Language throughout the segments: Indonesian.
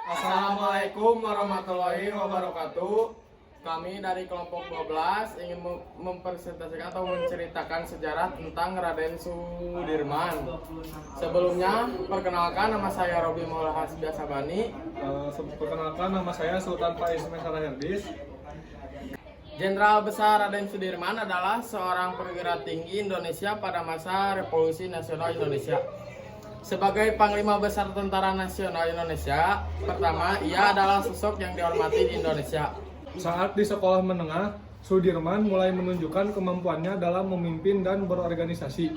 Assalamualaikum warahmatullahi wabarakatuh. Kami dari kelompok 12 ingin mempresentasikan atau menceritakan sejarah tentang Raden Sudirman. Sebelumnya, perkenalkan nama saya Robi Maula Hasbiah Sabani. Perkenalkan nama saya Sultan Faiz Mesara Herdis. Jenderal Besar Raden Sudirman adalah seorang perwira tinggi Indonesia pada masa Revolusi Nasional Indonesia. Sebagai Panglima Besar Tentara Nasional Indonesia, pertama, ia adalah sosok yang dihormati di Indonesia. Saat di sekolah menengah, Sudirman mulai menunjukkan kemampuannya dalam memimpin dan berorganisasi,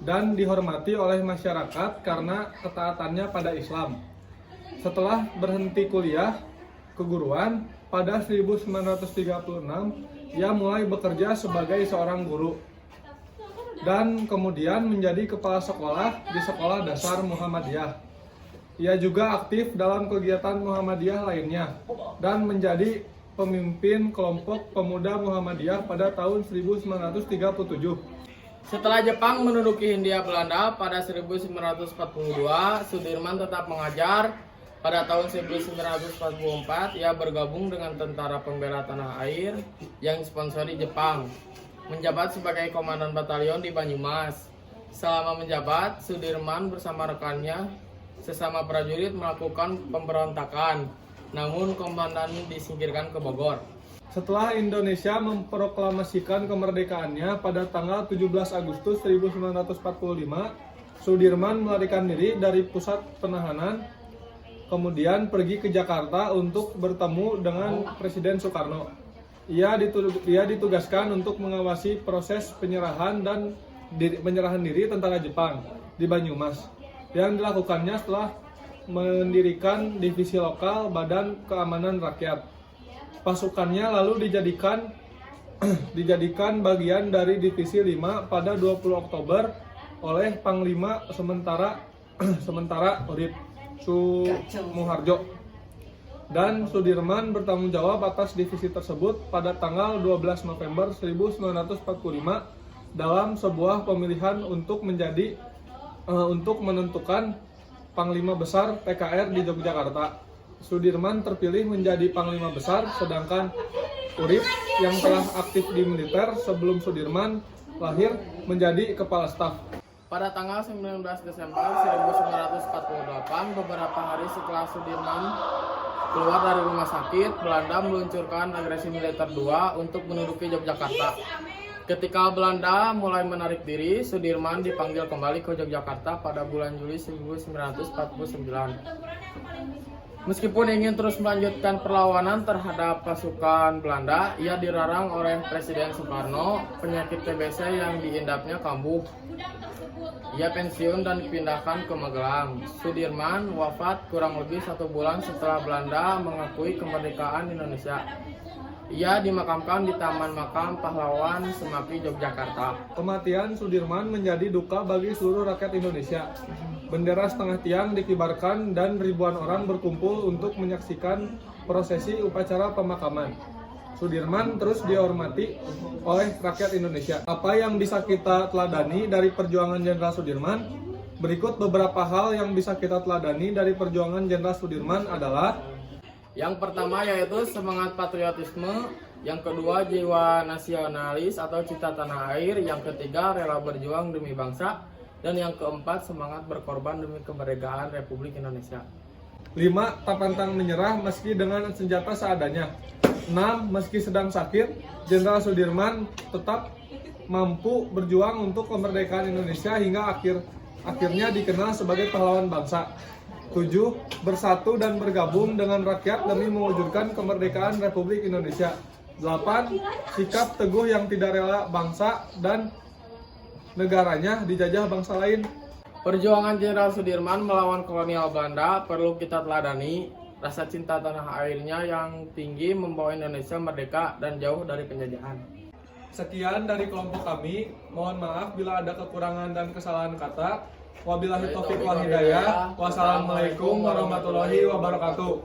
dan dihormati oleh masyarakat karena ketaatannya pada Islam. Setelah berhenti kuliah keguruan, pada 1936, ia mulai bekerja sebagai seorang guru, dan kemudian menjadi kepala sekolah di Sekolah Dasar Muhammadiyah. Ia juga aktif dalam kegiatan Muhammadiyah lainnya, dan menjadi pemimpin kelompok pemuda Muhammadiyah pada tahun 1937. Setelah Jepang menduduki Hindia Belanda pada 1942, Sudirman tetap mengajar. Pada tahun 1944, ia bergabung dengan Tentara Pembela Tanah Air yang disponsori Jepang, menjabat sebagai komandan batalion di Banyumas. Selama menjabat, Sudirman bersama rekannya sesama prajurit melakukan pemberontakan, namun komandan disingkirkan ke Bogor. Setelah Indonesia memproklamasikan kemerdekaannya pada tanggal 17 Agustus 1945, Sudirman melarikan diri dari pusat penahanan, kemudian pergi ke Jakarta untuk bertemu dengan Presiden Soekarno. Ia ditugaskan untuk mengawasi proses penyerahan diri tentara Jepang di Banyumas, yang dilakukannya setelah mendirikan divisi lokal Badan Keamanan Rakyat. Pasukannya lalu dijadikan bagian dari Divisi 5 pada 20 Oktober oleh Panglima sementara Urip Sumoharjo. Dan Sudirman bertanggung jawab atas divisi tersebut pada tanggal 12 November 1945 dalam sebuah pemilihan untuk menentukan Panglima Besar TKR di Yogyakarta. Sudirman terpilih menjadi Panglima Besar, sedangkan Urip yang telah aktif di militer sebelum Sudirman lahir menjadi Kepala Staf. Pada tanggal 19 Desember 1948, beberapa hari setelah Sudirman keluar dari rumah sakit, Belanda meluncurkan agresi militer 2 untuk menduduki Yogyakarta. Ketika Belanda mulai menarik diri, Sudirman dipanggil kembali ke Yogyakarta pada bulan Juli 1949. Meskipun ingin terus melanjutkan perlawanan terhadap pasukan Belanda, ia dilarang oleh Presiden Soekarno. Penyakit TBC yang diidapnya kambuh. Ia pensiun dan dipindahkan ke Magelang. Sudirman wafat kurang lebih 1 bulan setelah Belanda mengakui kemerdekaan Indonesia. Ia dimakamkan di Taman Makam Pahlawan Semapi, Yogyakarta. Kematian Sudirman menjadi duka bagi seluruh rakyat Indonesia. Bendera setengah tiang dikibarkan dan ribuan orang berkumpul untuk menyaksikan prosesi upacara pemakaman. Sudirman terus dihormati oleh rakyat Indonesia. Apa yang bisa kita teladani dari perjuangan Jenderal Sudirman? Berikut beberapa hal yang bisa kita teladani dari perjuangan Jenderal Sudirman adalah: yang pertama yaitu semangat patriotisme, yang kedua jiwa nasionalis atau cinta tanah air, yang ketiga rela berjuang demi bangsa, dan yang keempat semangat berkorban demi kemerdekaan Republik Indonesia. 5. Tak pantang menyerah meski dengan senjata seadanya. 6. Meski sedang sakit, Jenderal Sudirman tetap mampu berjuang untuk kemerdekaan Indonesia hingga akhirnya dikenal sebagai pahlawan bangsa. 7. Bersatu dan bergabung dengan rakyat demi mewujudkan kemerdekaan Republik Indonesia. 8. Sikap teguh yang tidak rela bangsa dan negaranya dijajah bangsa lain. Perjuangan Jenderal Sudirman melawan kolonial Belanda perlu kita teladani. Rasa cinta tanah airnya yang tinggi membawa Indonesia merdeka dan jauh dari penjajahan. Sekian dari kelompok kami. Mohon maaf bila ada kekurangan dan kesalahan kata. Wabillahi taufiq wal hidayah. Wassalamualaikum warahmatullahi wabarakatuh.